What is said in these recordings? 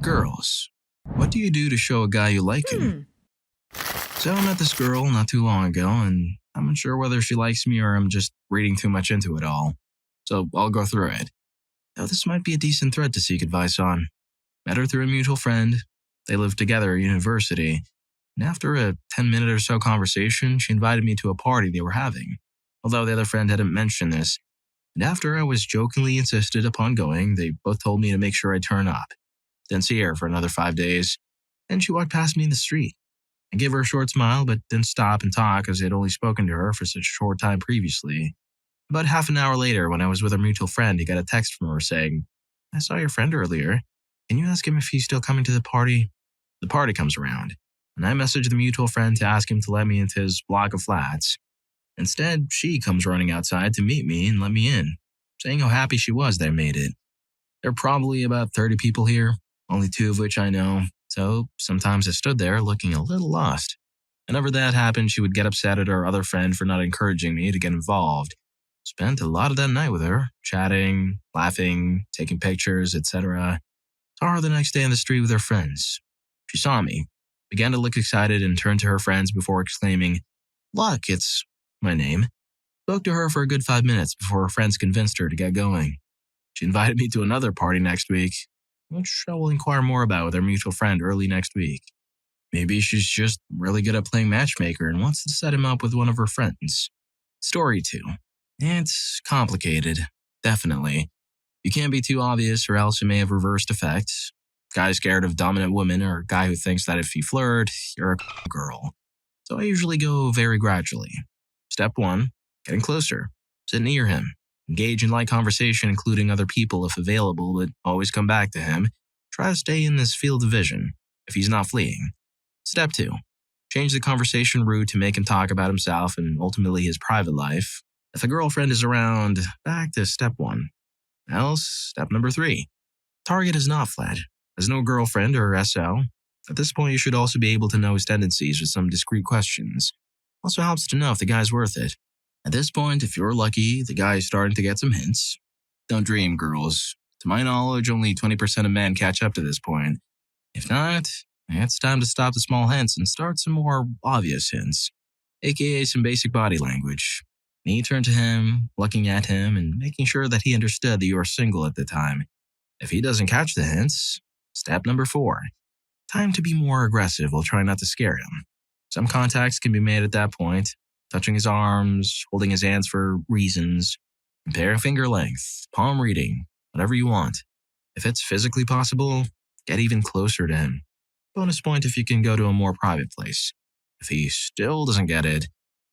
Girls, what do you do to show a guy you like him? So I met this girl not too long ago, and I'm not sure whether she likes me or I'm just reading too much into it all. So I'll go through it. Now, this might be a decent thread to seek advice on. Met her through a mutual friend. They lived together at university. And after a 10-minute or so conversation, she invited me to a party they were having, although the other friend hadn't mentioned this. And after I was jokingly insisted upon going, they both told me to make sure I turn up. Didn't see her for another 5 days. Then she walked past me in the street. I gave her a short smile, but didn't stop and talk as I had only spoken to her for such a short time previously. About half an hour later, when I was with our mutual friend, he got a text from her saying, "I saw your friend earlier. Can you ask him if he's still coming to the party?" The party comes around, and I messaged the mutual friend to ask him to let me into his block of flats. Instead, she comes running outside to meet me and let me in, saying how happy she was that I made it. There are probably about 30 people here, only 2 of which I know, so sometimes I stood there looking a little lost. Whenever that happened, she would get upset at her other friend for not encouraging me to get involved. Spent a lot of that night with her, chatting, laughing, taking pictures, etc. Saw her the next day in the street with her friends. She saw me, began to look excited, and turned to her friends before exclaiming, "Look, it's my name." Spoke to her for a good 5 minutes before her friends convinced her to get going. She invited me to another party next week, which I will inquire more about with our mutual friend early next week. Maybe she's just really good at playing matchmaker and wants to set him up with one of her friends. Story 2. It's complicated, definitely. You can't be too obvious or else it may have reversed effects. Guy scared of dominant women or a guy who thinks that if you flirt, you're a girl. So I usually go very gradually. Step 1, getting closer. Sit near him. Engage in light conversation, including other people if available, but always come back to him. Try to stay in this field of vision, if he's not fleeing. Step 2, change the conversation route to make him talk about himself and ultimately his private life. If a girlfriend is around, back to step 1. Else, step number 3. Target is not fled. Has no girlfriend or SO. At this point, you should also be able to know his tendencies with some discreet questions. Also helps to know if the guy's worth it. At this point, if you're lucky, the guy is starting to get some hints. Don't dream, girls. To my knowledge, only 20% of men catch up to this point. If not, it's time to stop the small hints and start some more obvious hints, aka some basic body language. You turn to him, looking at him, and making sure that he understood that you were single at the time. If he doesn't catch the hints, step number 4. Time to be more aggressive while trying not to scare him. Some contacts can be made at that point. Touching his arms, holding his hands for reasons, compare finger length, palm reading, whatever you want. If it's physically possible, get even closer to him. Bonus point if you can go to a more private place. If he still doesn't get it,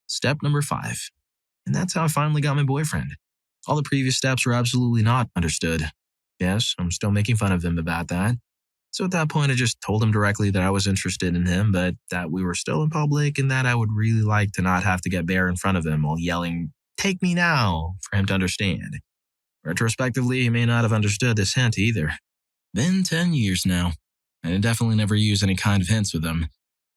step number 5. And that's how I finally got my boyfriend. All the previous steps were absolutely not understood. Yes, I'm still making fun of him about that. So at that point, I just told him directly that I was interested in him, but that we were still in public and that I would really like to not have to get bare in front of him while yelling, "Take me now," for him to understand. Retrospectively, he may not have understood this hint either. Been 10 years now, and I definitely never use any kind of hints with him.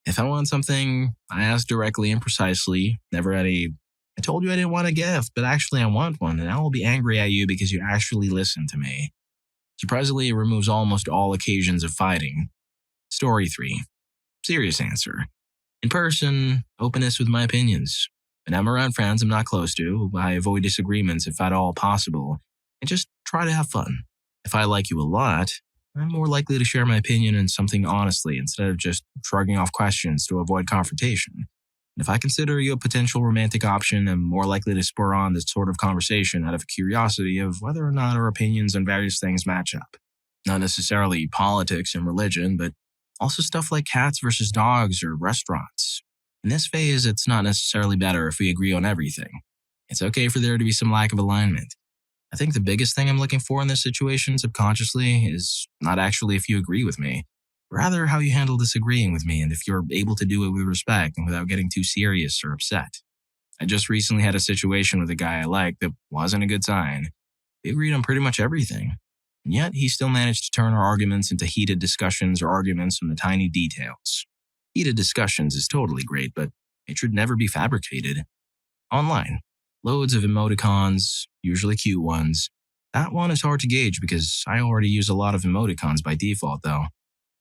If I want something, I ask directly and precisely, never any, "I told you I didn't want a gift, but actually I want one, and I will be angry at you because you actually listened to me." Surprisingly, it removes almost all occasions of fighting. Story 3. Serious answer. In person, openness with my opinions. When I'm around friends I'm not close to, I avoid disagreements if at all possible, and just try to have fun. If I like you a lot, I'm more likely to share my opinion on something honestly instead of just shrugging off questions to avoid confrontation. And if I consider you a potential romantic option, I'm more likely to spur on this sort of conversation out of curiosity of whether or not our opinions on various things match up. Not necessarily politics and religion, but also stuff like cats versus dogs or restaurants. In this phase, it's not necessarily better if we agree on everything. It's okay for there to be some lack of alignment. I think the biggest thing I'm looking for in this situation subconsciously is not actually if you agree with me, rather how you handle disagreeing with me and if you're able to do it with respect and without getting too serious or upset. I just recently had a situation with a guy I liked that wasn't a good sign. We agreed on pretty much everything, and yet he still managed to turn our arguments into heated discussions or arguments on the tiny details. Heated discussions is totally great, but it should never be fabricated. Online, loads of emoticons, usually cute ones. That one is hard to gauge because I already use a lot of emoticons by default though.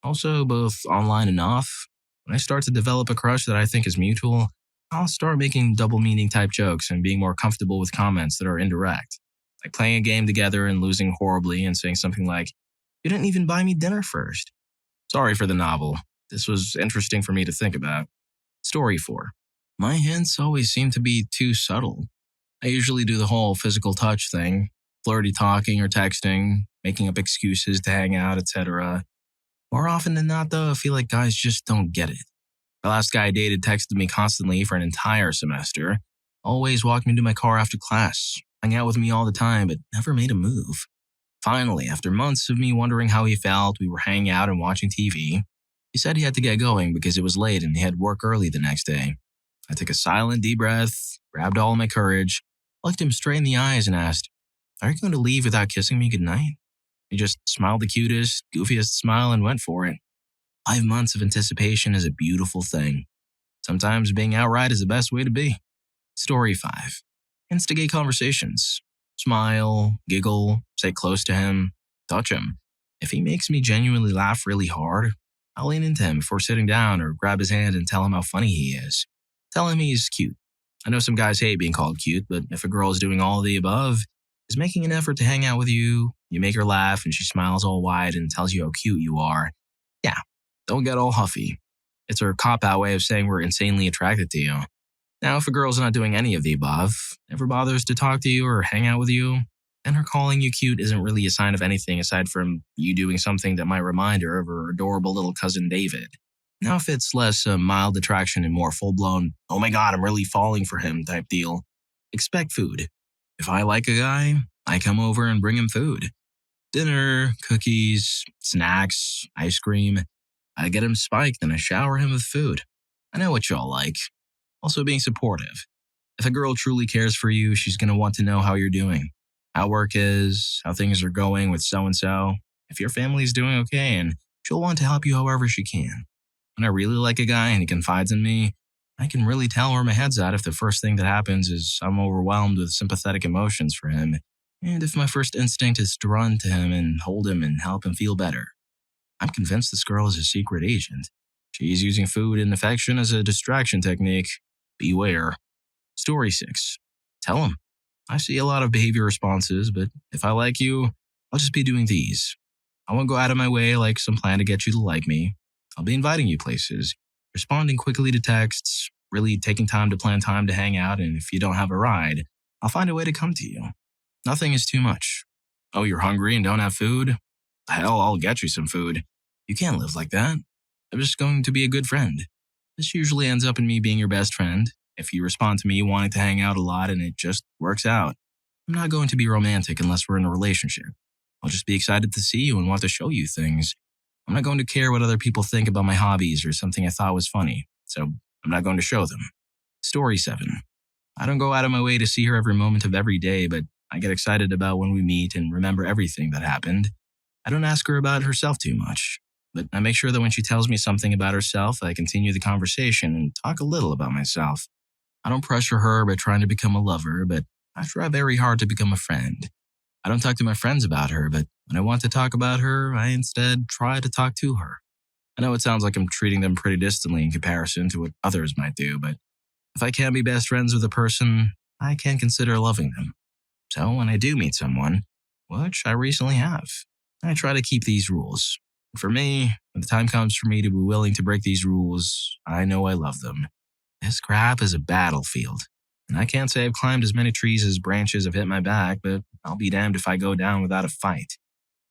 Also, both online and off. When I start to develop a crush that I think is mutual, I'll start making double meaning type jokes and being more comfortable with comments that are indirect. Like playing a game together and losing horribly and saying something like, "You didn't even buy me dinner first." Sorry for the novel. This was interesting for me to think about. Story 4. My hints always seem to be too subtle. I usually do the whole physical touch thing, flirty talking or texting, making up excuses to hang out, etc. More often than not, though, I feel like guys just don't get it. The last guy I dated texted me constantly for an entire semester, always walked me to my car after class, hung out with me all the time, but never made a move. Finally, after months of me wondering how he felt, we were hanging out and watching TV. He said he had to get going because it was late and he had work early the next day. I took a silent, deep breath, grabbed all my courage, looked him straight in the eyes and asked, "Are you going to leave without kissing me goodnight?" He just smiled the cutest, goofiest smile and went for it. 5 months of anticipation is a beautiful thing. Sometimes being outright is the best way to be. Story 5. Instigate conversations. Smile, giggle, stay close to him, touch him. If he makes me genuinely laugh really hard, I'll lean into him before sitting down or grab his hand and tell him how funny he is. Tell him he's cute. I know some guys hate being called cute, but if a girl is doing all of the above, is making an effort to hang out with you, you make her laugh and she smiles all wide and tells you how cute you are, yeah, don't get all huffy. It's her cop-out way of saying we're insanely attracted to you. Now, if a girl's not doing any of the above, never bothers to talk to you or hang out with you, then her calling you cute isn't really a sign of anything aside from you doing something that might remind her of her adorable little cousin David. Now, if it's less a mild attraction and more full-blown, "oh my god, I'm really falling for him" type deal, expect food. If I like a guy, I come over and bring him food. Dinner, cookies, snacks, ice cream. I get him spiked and I shower him with food. I know what y'all like. Also being supportive. If a girl truly cares for you, she's going to want to know how you're doing, how work is, how things are going with so-and-so, if your family's doing okay, and she'll want to help you however she can. When I really like a guy and he confides in me, I can really tell where my head's at if the first thing that happens is I'm overwhelmed with sympathetic emotions for him, and if my first instinct is to run to him and hold him and help him feel better. I'm convinced this girl is a secret agent. She's using food and affection as a distraction technique. Beware. Story 6. Tell him. I see a lot of behavior responses, but if I like you, I'll just be doing these. I won't go out of my way like some plan to get you to like me. I'll be inviting you places, responding quickly to texts, really taking time to plan time to hang out, and if you don't have a ride, I'll find a way to come to you. Nothing is too much. Oh, you're hungry and don't have food? Hell, I'll get you some food. You can't live like that. I'm just going to be a good friend. This usually ends up in me being your best friend, if you respond to me wanting to hang out a lot and it just works out. I'm not going to be romantic unless we're in a relationship. I'll just be excited to see you and want to show you things. I'm not going to care what other people think about my hobbies or something I thought was funny, so I'm not going to show them. Story 7. I don't go out of my way to see her every moment of every day, but I get excited about when we meet and remember everything that happened. I don't ask her about herself too much, but I make sure that when she tells me something about herself, I continue the conversation and talk a little about myself. I don't pressure her by trying to become a lover, but I try very hard to become a friend. I don't talk to my friends about her, but when I want to talk about her, I instead try to talk to her. I know it sounds like I'm treating them pretty distantly in comparison to what others might do, but if I can't be best friends with a person, I can consider loving them. So when I do meet someone, which I recently have, I try to keep these rules. For me, when the time comes for me to be willing to break these rules, I know I love them. This crap is a battlefield. And I can't say I've climbed as many trees as branches have hit my back, but I'll be damned if I go down without a fight.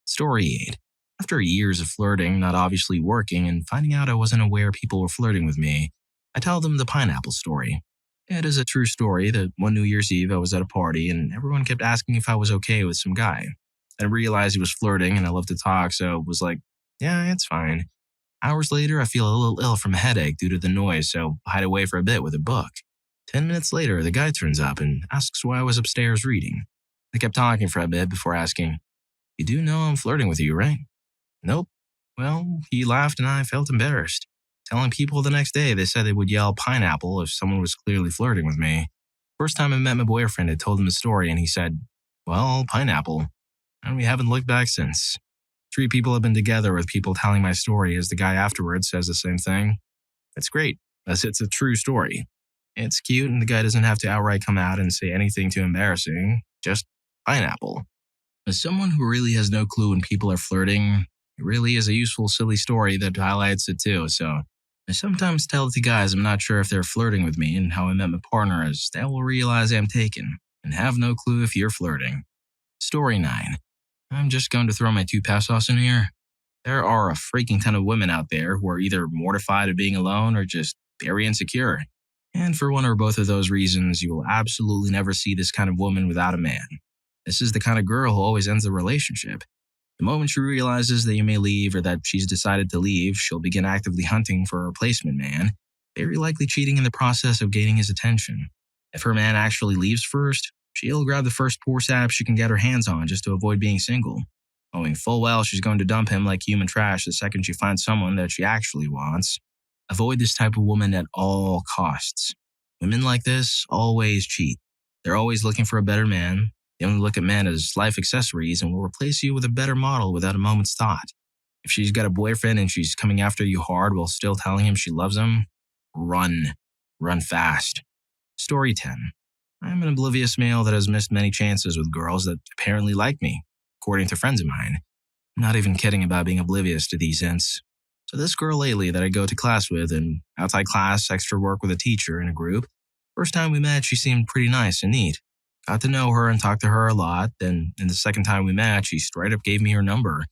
Story 8. After years of flirting, not obviously working, and finding out I wasn't aware people were flirting with me, I tell them the pineapple story. It is a true story that one New Year's Eve I was at a party and everyone kept asking if I was okay with some guy. I realized he was flirting and I love to talk, so I was like, yeah, it's fine. Hours later, I feel a little ill from a headache due to the noise, so I hide away for a bit with a book. 10 minutes later, the guy turns up and asks why I was upstairs reading. I kept talking for a bit before asking, "You do know I'm flirting with you, right?" "Nope." Well, he laughed and I felt embarrassed. Telling people the next day they said they would yell pineapple if someone was clearly flirting with me. First time I met my boyfriend, I told him the story and he said, "Well, pineapple." And we haven't looked back since. 3 people have been together with people telling my story as the guy afterwards says the same thing. It's great, as it's a true story. It's cute and the guy doesn't have to outright come out and say anything too embarrassing, just pineapple. As someone who really has no clue when people are flirting, it really is a useful, silly story that highlights it too, so I sometimes tell it to guys I'm not sure if they're flirting with me, and how I met my partner is they will realize I'm taken, and have no clue if you're flirting. Story 9. I'm just going to throw my 2 pesos in here. There are a freaking ton of women out there who are either mortified of being alone or just very insecure. And for one or both of those reasons, you will absolutely never see this kind of woman without a man. This is the kind of girl who always ends the relationship. The moment she realizes that you may leave or that she's decided to leave, she'll begin actively hunting for a replacement man, very likely cheating in the process of gaining his attention. If her man actually leaves first, she'll grab the first poor sap she can get her hands on just to avoid being single, knowing full well she's going to dump him like human trash the second she finds someone that she actually wants. Avoid this type of woman at all costs. Women like this always cheat. They're always looking for a better man. They only look at men as life accessories and will replace you with a better model without a moment's thought. If she's got a boyfriend and she's coming after you hard while still telling him she loves him, run. Run fast. Story 10. I'm an oblivious male that has missed many chances with girls that apparently like me, according to friends of mine. I'm not even kidding about being oblivious to these hints. So this girl lately that I go to class with and outside class, extra work with a teacher in a group, first time we met she seemed pretty nice and neat. Got to know her and talked to her a lot, then in the second time we met she straight up gave me her number.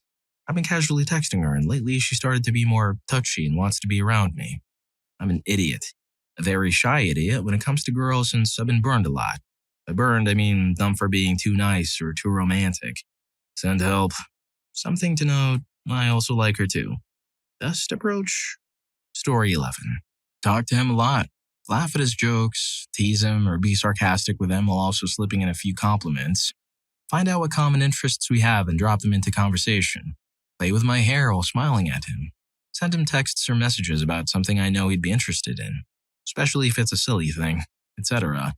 I've been casually texting her and lately she started to be more touchy and wants to be around me. I'm an idiot. A very shy idiot when it comes to girls since I've been burned a lot. By burned, I mean dumb for being too nice or too romantic. Send help. Something to note, I also like her too. Best approach? Story 11. Talk to him a lot. Laugh at his jokes, tease him, or be sarcastic with him while also slipping in a few compliments. Find out what common interests we have and drop them into conversation. Play with my hair while smiling at him. Send him texts or messages about something I know he'd be interested in, especially if it's a silly thing, etc.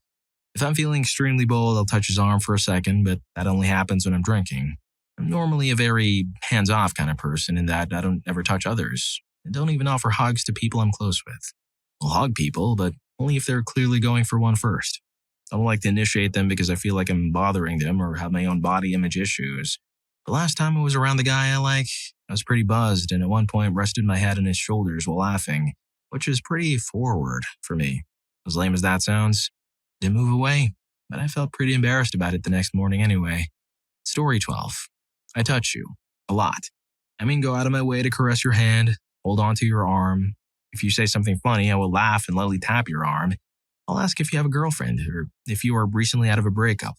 If I'm feeling extremely bold, I'll touch his arm for a second, but that only happens when I'm drinking. I'm normally a very hands-off kind of person in that I don't ever touch others. I don't even offer hugs to people I'm close with. I'll hug people, but only if they're clearly going for one first. I don't like to initiate them because I feel like I'm bothering them or have my own body image issues. The last time I was around the guy I like, I was pretty buzzed and at one point rested my head on his shoulders while laughing, which is pretty forward for me. As lame as that sounds, didn't move away, but I felt pretty embarrassed about it the next morning anyway. Story 12. I touch you. A lot. I mean, go out of my way to caress your hand, hold onto your arm. If you say something funny, I will laugh and lightly tap your arm. I'll ask if you have a girlfriend or if you are recently out of a breakup.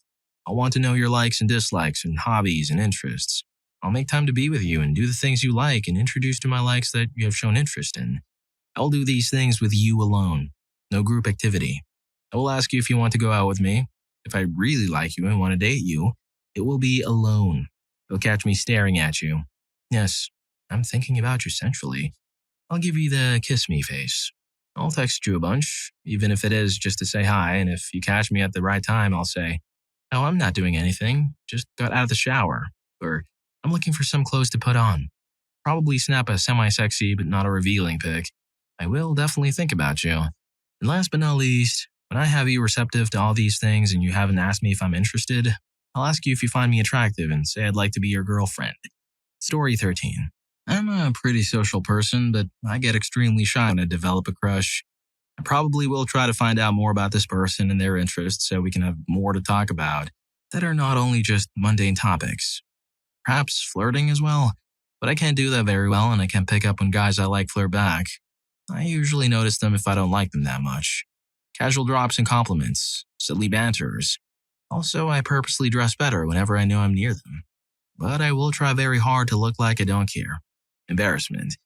I'll want to know your likes and dislikes and hobbies and interests. I'll make time to be with you and do the things you like and introduce to my likes that you have shown interest in. I'll do these things with you alone. No group activity. I will ask you if you want to go out with me. If I really like you and want to date you, it will be alone. You'll catch me staring at you. Yes, I'm thinking about you centrally. I'll give you the kiss me face. I'll text you a bunch, even if it is just to say hi, and if you catch me at the right time, I'll say, "Oh, I'm not doing anything, just got out of the shower," or "I'm looking for some clothes to put on." Probably snap a semi-sexy but not a revealing pic. I will definitely think about you. And last but not least, when I have you receptive to all these things and you haven't asked me if I'm interested, I'll ask you if you find me attractive and say I'd like to be your girlfriend. Story 13. I'm a pretty social person, but I get extremely shy when I develop a crush. I probably will try to find out more about this person and their interests so we can have more to talk about that are not only just mundane topics. Perhaps flirting as well, but I can't do that very well and I can't pick up when guys I like flirt back. I usually notice them if I don't like them that much. Casual drops and compliments, silly banters. Also, I purposely dress better whenever I know I'm near them. But I will try very hard to look like I don't care. Embarrassment.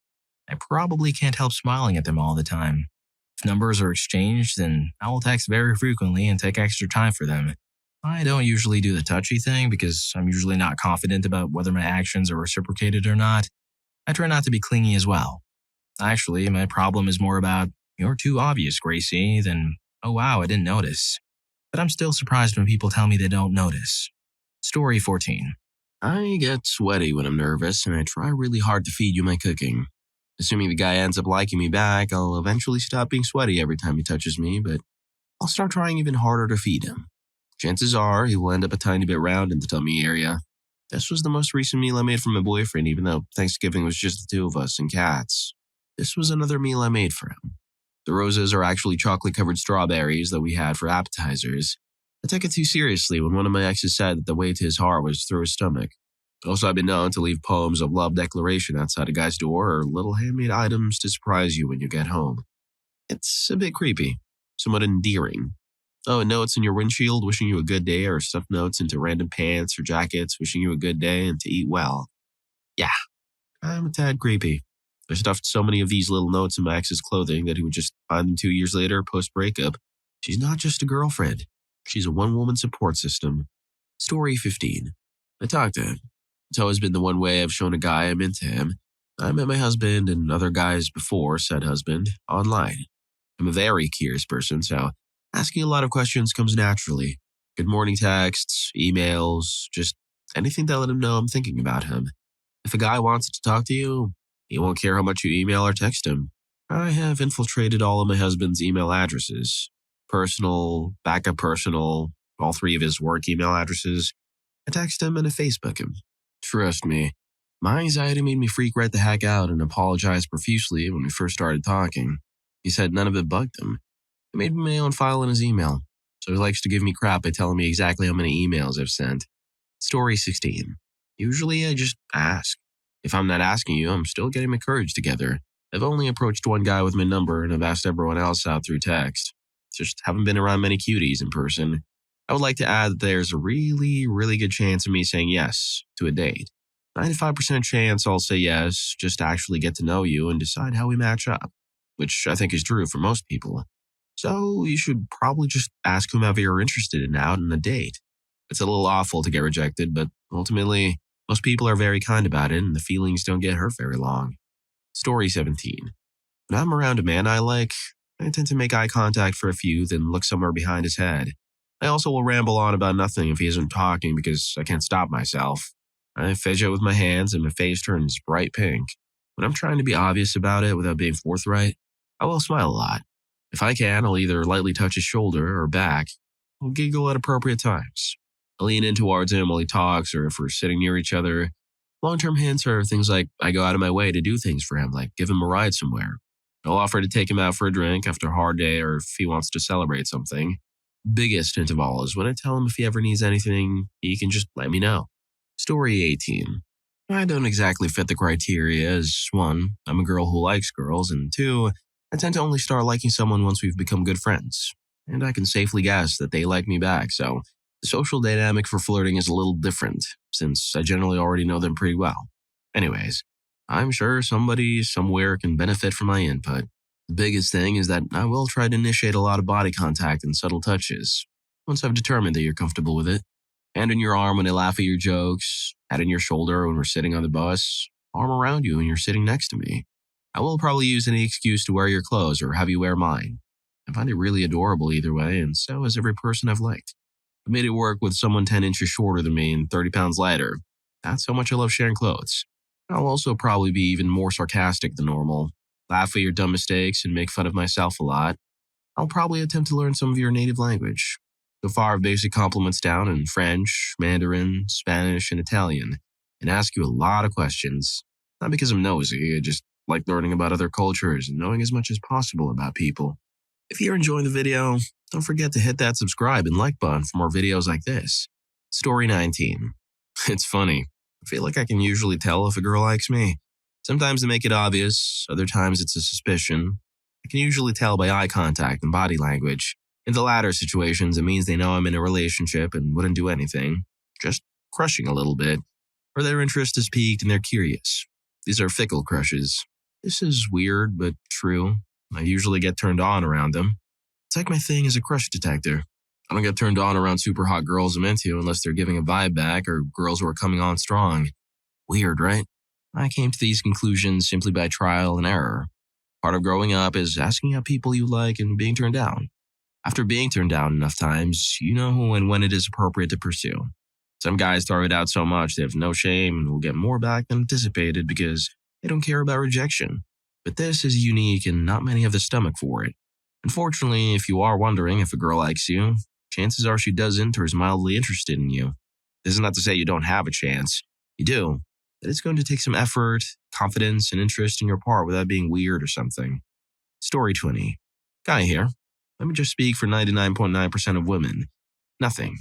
I probably can't help smiling at them all the time. If numbers are exchanged, then I will text very frequently and take extra time for them. I don't usually do the touchy thing because I'm usually not confident about whether my actions are reciprocated or not. I try not to be clingy as well. Actually, my problem is more about, "You're too obvious, Gracie," than, "Oh wow, I didn't notice." But I'm still surprised when people tell me they don't notice. Story 14. I get sweaty when I'm nervous, and I try really hard to feed you my cooking. Assuming the guy ends up liking me back, I'll eventually stop being sweaty every time he touches me, but I'll start trying even harder to feed him. Chances are he will end up a tiny bit round in the tummy area. This was the most recent meal I made for my boyfriend, even though Thanksgiving was just the two of us and cats. This was another meal I made for him. The roses are actually chocolate-covered strawberries that we had for appetizers. I took it too seriously when one of my exes said that the way to his heart was through his stomach. Also, I've been known to leave poems of love declaration outside a guy's door or little handmade items to surprise you when you get home. It's a bit creepy, somewhat endearing. Oh, and notes in your windshield wishing you a good day, or stuffed notes into random pants or jackets wishing you a good day and to eat well. Yeah, I'm a tad creepy. I stuffed so many of these little notes in my ex's clothing that he would just find them 2 years later post-breakup. She's not just a girlfriend. She's a one-woman support system. Story 15. I talked to him. It's always been the one way I've shown a guy I'm into him. I met my husband and other guys before said husband online. I'm a very curious person, so asking a lot of questions comes naturally. Good morning texts, emails, just anything to let him know I'm thinking about him. If a guy wants to talk to you, he won't care how much you email or text him. I have infiltrated all of my husband's email addresses. Personal, backup personal, all three of his work email addresses. I text him and I Facebook him. Trust me, my anxiety made me freak right the heck out and apologize profusely when we first started talking. He said none of it bugged him. He made me my own file in his email, so he likes to give me crap by telling me exactly how many emails I've sent. Story 16. Usually I just ask. If I'm not asking you, I'm still getting my courage together. I've only approached one guy with my number and I've asked everyone else out through text. Just haven't been around many cuties in person. I would like to add that there's a really, really good chance of me saying yes to a date. 95% chance I'll say yes just to actually get to know you and decide how we match up, which I think is true for most people. So you should probably just ask whomever you're interested in out on a date. It's a little awful to get rejected, but ultimately, most people are very kind about it and the feelings don't get hurt very long. Story 17. When I'm around a man I like, I tend to make eye contact for a few, then look somewhere behind his head. I also will ramble on about nothing if he isn't talking because I can't stop myself. I fidget with my hands and my face turns bright pink. When I'm trying to be obvious about it without being forthright, I will smile a lot. If I can, I'll either lightly touch his shoulder or back. I'll giggle at appropriate times. I'll lean in towards him while he talks or if we're sitting near each other. Long-term hints are things like I go out of my way to do things for him, like give him a ride somewhere. I'll offer to take him out for a drink after a hard day or if he wants to celebrate something. Biggest hint of all is when I tell him if he ever needs anything, he can just let me know. Story 18. I don't exactly fit the criteria as 1, I'm a girl who likes girls, and 2, I tend to only start liking someone once we've become good friends. And I can safely guess that they like me back, so the social dynamic for flirting is a little different, since I generally already know them pretty well. Anyways, I'm sure somebody somewhere can benefit from my input. The biggest thing is that I will try to initiate a lot of body contact and subtle touches, once I've determined that you're comfortable with it. Hand on your arm when I laugh at your jokes, head on your shoulder when we're sitting on the bus, arm around you when you're sitting next to me. I will probably use any excuse to wear your clothes or have you wear mine. I find it really adorable either way, and so has every person I've liked. I made it work with someone 10 inches shorter than me and 30 pounds lighter. That's how much I love sharing clothes. I'll also probably be even more sarcastic than normal, laugh at your dumb mistakes and make fun of myself a lot. I'll probably attempt to learn some of your native language. So far, I've basic compliments down in French, Mandarin, Spanish, and Italian, and ask you a lot of questions. Not because I'm nosy, I just like learning about other cultures and knowing as much as possible about people. If you're enjoying the video, don't forget to hit that subscribe and like button for more videos like this. Story 19. It's funny. I feel like I can usually tell if a girl likes me. Sometimes they make it obvious, other times it's a suspicion. I can usually tell by eye contact and body language. In the latter situations, it means they know I'm in a relationship and wouldn't do anything, just crushing a little bit, or their interest is piqued and they're curious. These are fickle crushes. This is weird, but true. I usually get turned on around them. It's like my thing is a crush detector. I don't get turned on around super hot girls I'm into unless they're giving a vibe back or girls who are coming on strong. Weird, right? I came to these conclusions simply by trial and error. Part of growing up is asking out people you like and being turned down. After being turned down enough times, you know who and when it is appropriate to pursue. Some guys throw it out so much they have no shame and will get more back than anticipated because they don't care about rejection. But this is unique and not many have the stomach for it. Unfortunately, if you are wondering if a girl likes you, chances are she doesn't or is mildly interested in you. This is not to say you don't have a chance. You do, but it's going to take some effort, confidence, and interest in your part without being weird or something. Story 20. Guy here. Let me just speak for 99.9% of women. Nothing.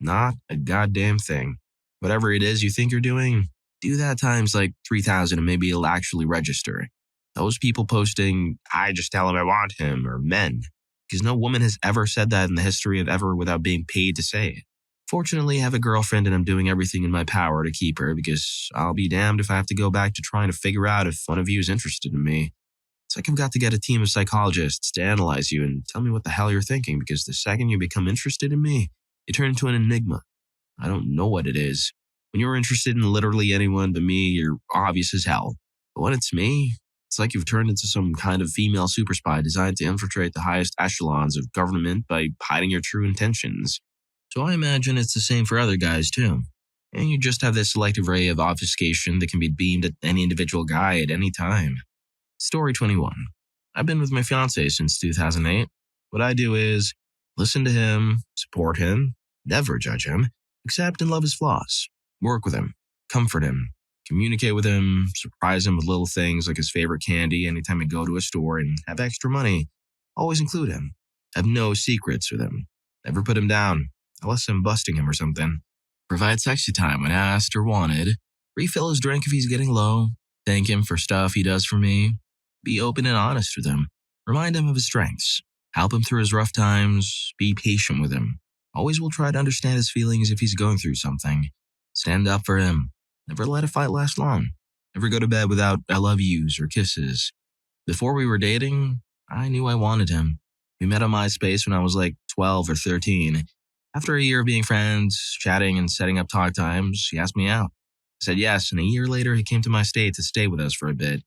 Not a goddamn thing. Whatever it is you think you're doing, do that times like 3,000 and maybe it'll actually register. Those people posting, I just tell him I want him, or men. Because no woman has ever said that in the history of ever without being paid to say it. Fortunately, I have a girlfriend and I'm doing everything in my power to keep her because I'll be damned if I have to go back to trying to figure out if one of you is interested in me. It's like I've got to get a team of psychologists to analyze you and tell me what the hell you're thinking because the second you become interested in me, you turn into an enigma. I don't know what it is. When you're interested in literally anyone but me, you're obvious as hell. But when it's me, it's like you've turned into some kind of female super spy designed to infiltrate the highest echelons of government by hiding your true intentions. So I imagine it's the same for other guys too. And you just have this selective ray of obfuscation that can be beamed at any individual guy at any time. Story 21. I've been with my fiancé since 2008. What I do is listen to him, support him, never judge him, accept and love his flaws, work with him, comfort him, communicate with him, surprise him with little things like his favorite candy anytime I go to a store and have extra money. Always include him. Have no secrets with him. Never put him down, unless I'm busting him or something. Provide sexy time when asked or wanted. Refill his drink if he's getting low. Thank him for stuff he does for me. Be open and honest with him. Remind him of his strengths. Help him through his rough times. Be patient with him. Always will try to understand his feelings if he's going through something. Stand up for him. Never let a fight last long. Never go to bed without I love yous or kisses. Before we were dating, I knew I wanted him. We met on MySpace when I was like 12 or 13. After a year of being friends, chatting and setting up talk times, he asked me out. I said yes, and a year later he came to my state to stay with us for a bit.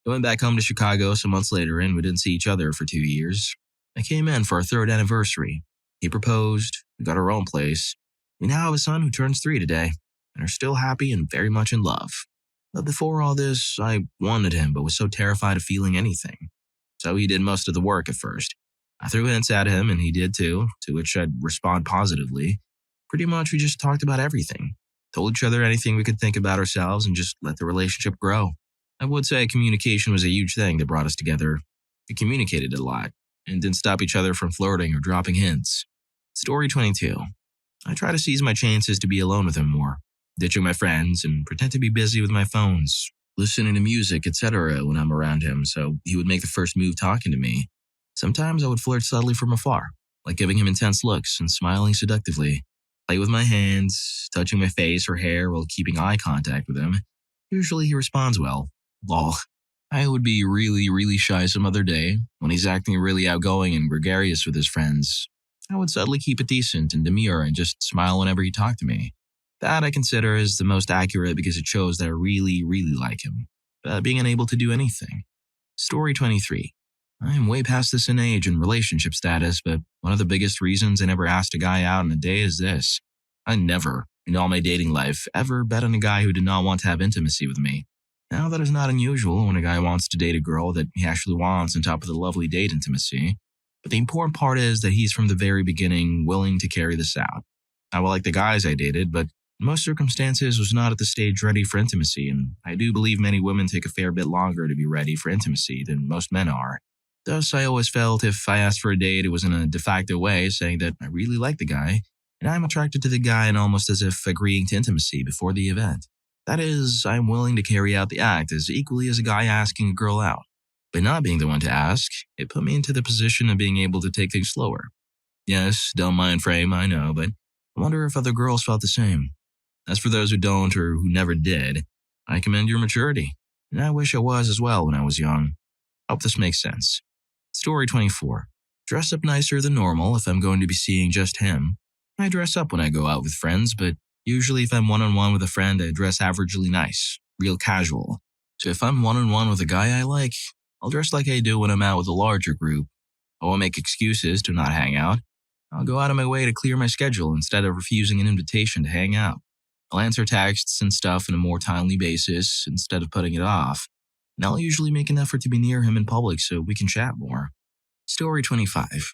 I went back home to Chicago some months later and we didn't see each other for 2 years. I came in for our 3rd anniversary. He proposed, we got our own place. We now have a son who turns 3 today and are still happy and very much in love. But before all this, I wanted him but was so terrified of feeling anything. So he did most of the work at first. I threw hints at him and he did too, to which I'd respond positively. Pretty much we just talked about everything. Told each other anything we could think about ourselves and just let the relationship grow. I would say communication was a huge thing that brought us together. We communicated a lot and didn't stop each other from flirting or dropping hints. Story 22. I try to seize my chances to be alone with him more, ditching my friends and pretend to be busy with my phones, listening to music, etc. when I'm around him so he would make the first move talking to me. Sometimes I would flirt subtly from afar, like giving him intense looks and smiling seductively. Play with my hands, touching my face or hair while keeping eye contact with him. Usually he responds well. Lol. I would be really shy some other day when he's acting really outgoing and gregarious with his friends. I would subtly keep it decent and demure and just smile whenever he talked to me. That I consider is the most accurate because it shows that I really like him, being unable to do anything. Story 23. I am way past this in age and relationship status, but one of the biggest reasons I never asked a guy out on a date is this. I never, in all my dating life, ever bet on a guy who did not want to have intimacy with me. Now, that is not unusual when a guy wants to date a girl that he actually wants on top of the lovely date intimacy. But the important part is that he's from the very beginning willing to carry this out. I will like the guys I dated, but in most circumstances was not at the stage ready for intimacy, and I do believe many women take a fair bit longer to be ready for intimacy than most men are. Thus, I always felt if I asked for a date, it was in a de facto way, saying that I really like the guy, and I'm attracted to the guy and almost as if agreeing to intimacy before the event. That is, I'm willing to carry out the act as equally as a guy asking a girl out. By not being the one to ask, it put me into the position of being able to take things slower. Yes, dumb mind frame, I know, but I wonder if other girls felt the same. As for those who don't or who never did, I commend your maturity, and I wish I was as well when I was young. Hope this makes sense. Story 24. Dress up nicer than normal if I'm going to be seeing just him. I dress up when I go out with friends, but usually if I'm one-on-one with a friend, I dress averagely nice, real casual. So if I'm one-on-one with a guy I like, I'll dress like I do when I'm out with a larger group. I won't make excuses to not hang out. I'll go out of my way to clear my schedule instead of refusing an invitation to hang out. I'll answer texts and stuff on a more timely basis instead of putting it off, and I'll usually make an effort to be near him in public so we can chat more. Story 25.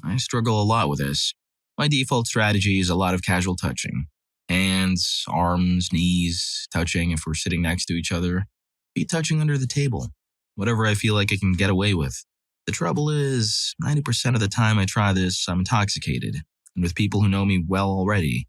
I struggle a lot with this. My default strategy is a lot of casual touching. Hands, arms, knees, touching if we're sitting next to each other. Feet touching under the table. Whatever I feel like I can get away with. The trouble is, 90% of the time I try this, I'm intoxicated, and with people who know me well already.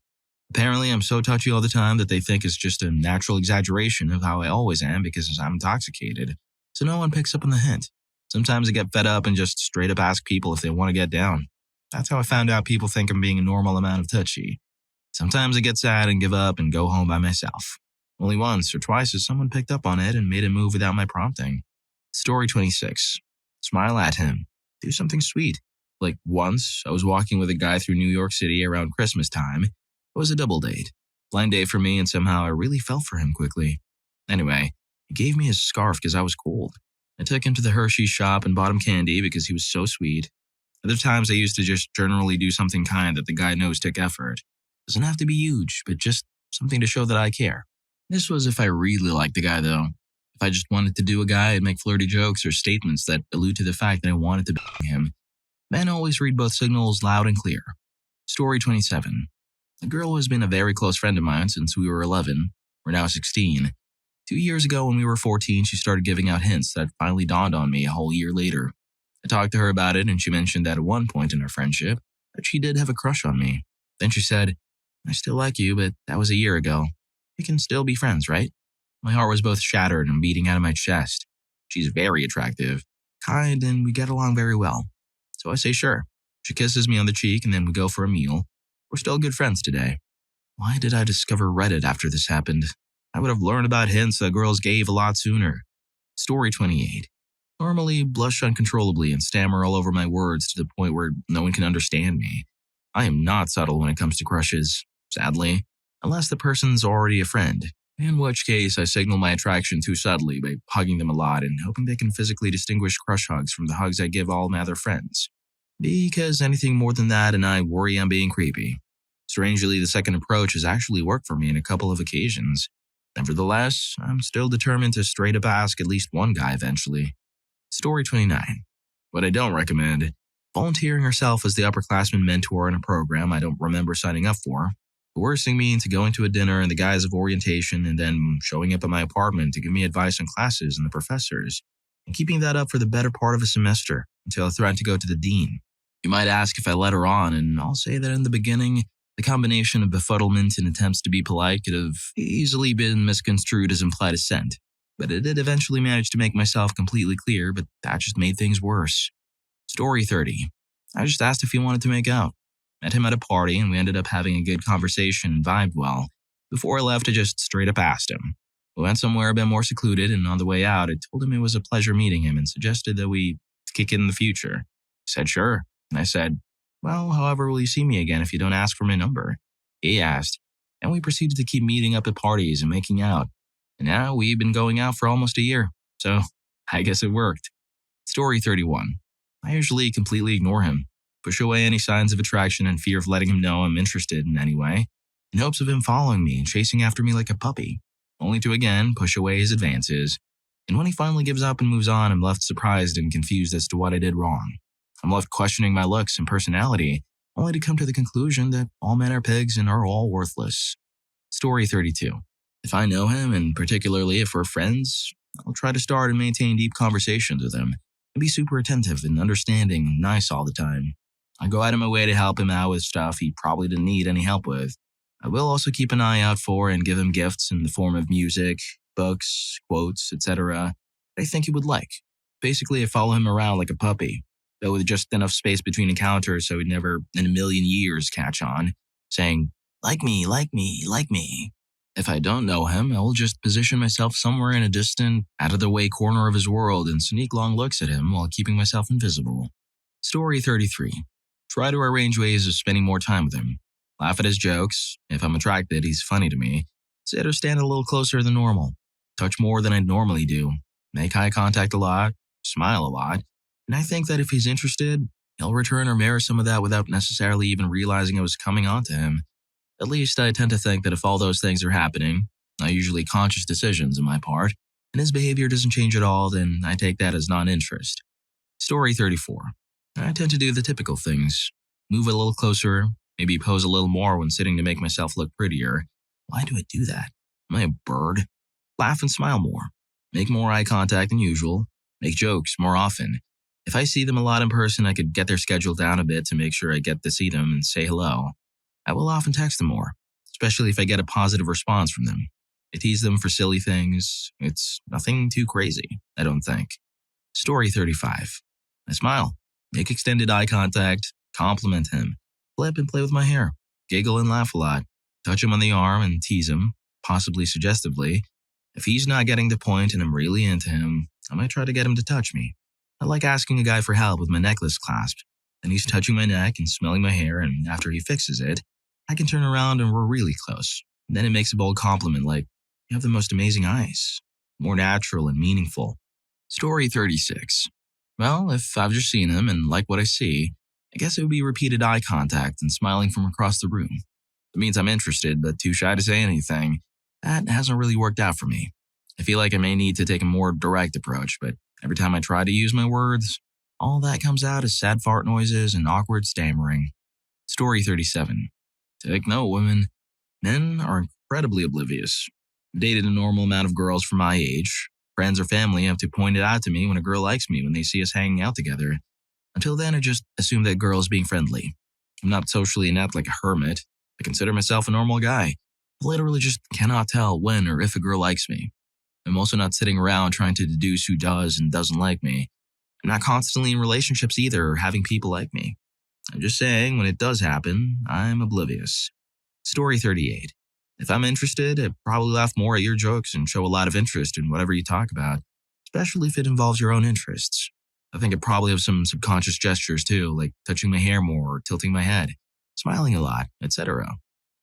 Apparently, I'm so touchy all the time that they think it's just a natural exaggeration of how I always am because I'm intoxicated. So no one picks up on the hint. Sometimes I get fed up and just straight up ask people if they want to get down. That's how I found out people think I'm being a normal amount of touchy. Sometimes I get sad and give up and go home by myself. Only once or twice has someone picked up on it and made a move without my prompting. Story 26. Smile at him. Do something sweet. Like once, I was walking with a guy through New York City around Christmas time. It was a double date. Blind date for me, and somehow I really fell for him quickly. Anyway, he gave me his scarf because I was cold. I took him to the Hershey shop and bought him candy because he was so sweet. Other times I used to just generally do something kind that the guy knows took effort. Doesn't have to be huge, but just something to show that I care. This was if I really liked the guy, though. If I just wanted to do a guy, I'd make flirty jokes or statements that allude to the fact that I wanted to bang him. Men always read both signals loud and clear. Story 27. A girl who has been a very close friend of mine since we were 11. We're now 16. 2 years ago when we were 14, she started giving out hints that finally dawned on me a whole year later. I talked to her about it and she mentioned that at one point in our friendship that she did have a crush on me. Then she said, I still like you, but that was a year ago. We can still be friends, right? My heart was both shattered and beating out of my chest. She's very attractive, kind, and we get along very well. So I say sure. She kisses me on the cheek and then we go for a meal. We're still good friends today. Why did I discover Reddit after this happened? I would have learned about hints that girls gave a lot sooner. Story 28. Normally blush uncontrollably and stammer all over my words to the point where no one can understand me. I am not subtle when it comes to crushes, sadly, unless the person's already a friend, in which case I signal my attraction too subtly by hugging them a lot and hoping they can physically distinguish crush hugs from the hugs I give all my other friends. Because anything more than that and I worry I'm being creepy. Strangely, the second approach has actually worked for me on a couple of occasions. Nevertheless, I'm still determined to straight up ask at least one guy eventually. Story 29. What I don't recommend: volunteering herself as the upperclassman mentor in a program I don't remember signing up for, coercing me into going to a dinner in the guise of orientation and then showing up at my apartment to give me advice on classes and the professors, and keeping that up for the better part of a semester until I threatened to go to the dean. You might ask if I led her on, and I'll say that in the beginning, the combination of befuddlement and attempts to be polite could have easily been misconstrued as implied assent. But I did eventually manage to make myself completely clear, but that just made things worse. Story 30. I just asked if he wanted to make out. Met him at a party, and we ended up having a good conversation and vibed well. Before I left, I just straight up asked him. We went somewhere a bit more secluded, and on the way out, I told him it was a pleasure meeting him and suggested that we kick it in the future. He said sure, and I said, well, however will you see me again if you don't ask for my number? He asked, and we proceeded to keep meeting up at parties and making out. And now we've been going out for almost a year, so I guess it worked. Story 31. I usually completely ignore him, push away any signs of attraction and fear of letting him know I'm interested in any way, in hopes of him following me and chasing after me like a puppy, only to again push away his advances. And when he finally gives up and moves on, I'm left surprised and confused as to what I did wrong. I'm left questioning my looks and personality, only to come to the conclusion that all men are pigs and are all worthless. Story 32. If I know him, and particularly if we're friends, I'll try to start and maintain deep conversations with him, and be super attentive and understanding and nice all the time. I go out of my way to help him out with stuff he probably didn't need any help with. I will also keep an eye out for and give him gifts in the form of music, books, quotes, etc. that I think he would like. Basically, I follow him around like a puppy, though with just enough space between encounters so he'd never in a million years catch on, saying, like me, like me, like me. If I don't know him, I will just position myself somewhere in a distant, out-of-the-way corner of his world and sneak long looks at him while keeping myself invisible. Story 33. Try to arrange ways of spending more time with him. Laugh at his jokes. If I'm attracted, he's funny to me. Sit or stand a little closer than normal. Touch more than I normally do. Make eye contact a lot. Smile a lot. And I think that if he's interested, he'll return or mirror some of that without necessarily even realizing I was coming on to him. At least I tend to think that if all those things are happening, are usually conscious decisions on my part, and his behavior doesn't change at all, then I take that as non-interest. Story 34. I tend to do the typical things. Move a little closer, maybe pose a little more when sitting to make myself look prettier. Why do I do that? Am I a bird? Laugh and smile more. Make more eye contact than usual. Make jokes more often. If I see them a lot in person, I could get their schedule down a bit to make sure I get to see them and say hello. I will often text them more, especially if I get a positive response from them. I tease them for silly things. It's nothing too crazy, I don't think. Story 35. I smile, make extended eye contact, compliment him, flip and play with my hair, giggle and laugh a lot, touch him on the arm and tease him, possibly suggestively. If he's not getting the point and I'm really into him, I might try to get him to touch me. I like asking a guy for help with my necklace clasped. Then he's touching my neck and smelling my hair, and after he fixes it, I can turn around and we're really close. And then it makes a bold compliment like, "You have the most amazing eyes." More natural and meaningful. Story 36. Well, if I've just seen him and like what I see, I guess it would be repeated eye contact and smiling from across the room. It means I'm interested, but too shy to say anything. That hasn't really worked out for me. I feel like I may need to take a more direct approach, but every time I try to use my words, all that comes out is sad fart noises and awkward stammering. Story 37. Take note, women. Men are incredibly oblivious. I've dated a normal amount of girls for my age. Friends or family have to point it out to me when a girl likes me when they see us hanging out together. Until then, I just assume that girl is being friendly. I'm not socially inept like a hermit. I consider myself a normal guy. I literally just cannot tell when or if a girl likes me. I'm also not sitting around trying to deduce who does and doesn't like me. I'm not constantly in relationships either or having people like me. I'm just saying, when it does happen, I'm oblivious. Story 38. If I'm interested, I'd probably laugh more at your jokes and show a lot of interest in whatever you talk about, especially if it involves your own interests. I think I'd probably have some subconscious gestures too, like touching my hair more or tilting my head, smiling a lot, etc.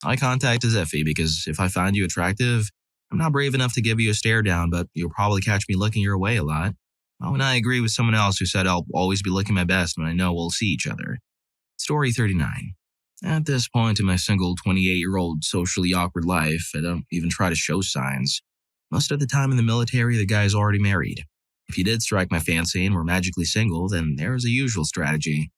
Eye contact is iffy because if I find you attractive, I'm not brave enough to give you a stare down, but you'll probably catch me looking your way a lot. Oh, and I agree with someone else who said I'll always be looking my best when I know we'll see each other. Story 39. At this point in my single 28-year-old socially awkward life, I don't even try to show signs. Most of the time in the military, the guy's already married. If you did strike my fancy and were magically single, then there's a usual strategy.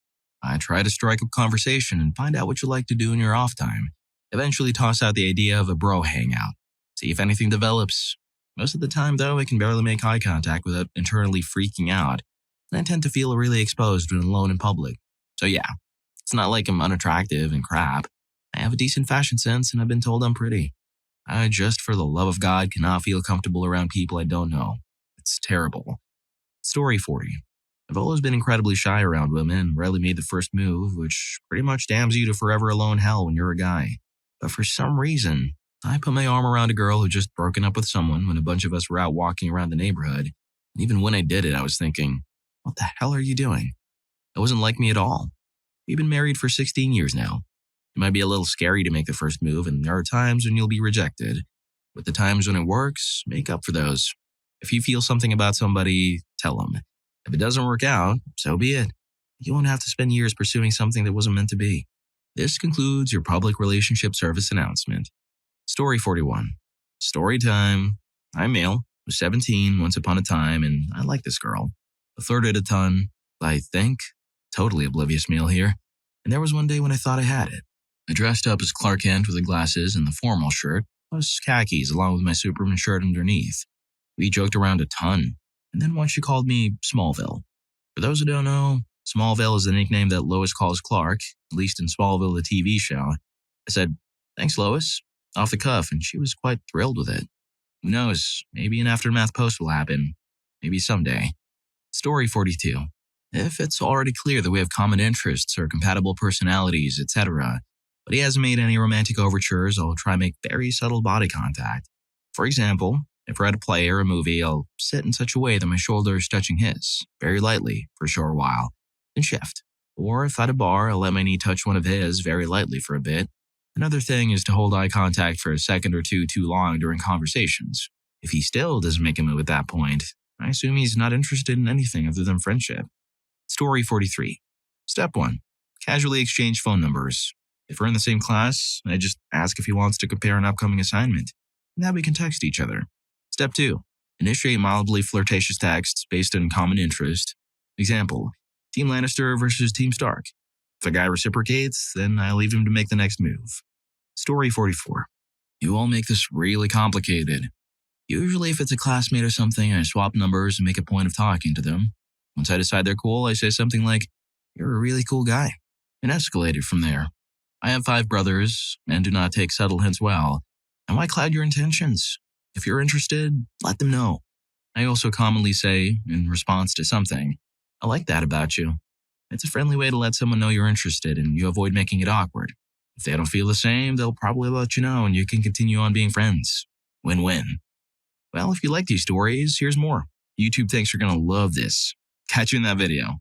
I try to strike up conversation and find out what you like to do in your off time. Eventually toss out the idea of a bro hangout. See if anything develops. Most of the time, though, I can barely make eye contact without internally freaking out, and I tend to feel really exposed when alone in public. So yeah, it's not like I'm unattractive and crap. I have a decent fashion sense and I've been told I'm pretty. I just, for the love of God, cannot feel comfortable around people I don't know. It's terrible. Story 40. I've always been incredibly shy around women and rarely made the first move, which pretty much damns you to forever alone hell when you're a guy. But for some reason, I put my arm around a girl who just broken up with someone when a bunch of us were out walking around the neighborhood. And even when I did it, I was thinking, what the hell are you doing? It wasn't like me at all. We've been married for 16 years now. It might be a little scary to make the first move, and there are times when you'll be rejected. But the times when it works, make up for those. If you feel something about somebody, tell them. If it doesn't work out, so be it. You won't have to spend years pursuing something that wasn't meant to be. This concludes your public relationship service announcement. Story 41. Story time. I'm male, was 17 once upon a time, and I like this girl. I flirted a ton, I think. Totally oblivious male here. And there was one day when I thought I had it. I dressed up as Clark Kent with the glasses and the formal shirt, plus khakis along with my Superman shirt underneath. We joked around a ton, and then once she called me Smallville. For those who don't know, Smallville is the nickname that Lois calls Clark, at least in Smallville, the TV show. I said, "Thanks, Lois," off the cuff, and she was quite thrilled with it. Who knows, maybe an aftermath post will happen. Maybe someday. Story 42. If it's already clear that we have common interests or compatible personalities, etc., but he hasn't made any romantic overtures, I'll try to make very subtle body contact. For example, if we're at a play or a movie, I'll sit in such a way that my shoulder is touching his, very lightly, for a short while, then shift. Or if at a bar, I'll let my knee touch one of his very lightly for a bit. Another thing is to hold eye contact for a second or two too long during conversations. If he still doesn't make a move at that point, I assume he's not interested in anything other than friendship. Story 43. Step 1. Casually exchange phone numbers. If we're in the same class, I just ask if he wants to compare an upcoming assignment. Now we can text each other. Step 2. Initiate mildly flirtatious texts based on common interest. Example, Team Lannister versus Team Stark. If a guy reciprocates, then I leave him to make the next move. Story 44. You all make this really complicated. Usually if it's a classmate or something, I swap numbers and make a point of talking to them. Once I decide they're cool, I say something like, "You're a really cool guy," and escalate it from there. I have 5 brothers and do not take subtle hints well. And why cloud your intentions? If you're interested, let them know. I also commonly say, in response to something, "I like that about you." It's a friendly way to let someone know you're interested and you avoid making it awkward. If they don't feel the same, they'll probably let you know and you can continue on being friends. Win-win. Well, if you like these stories, here's more. YouTube thinks you're going to love this. Catch you in that video.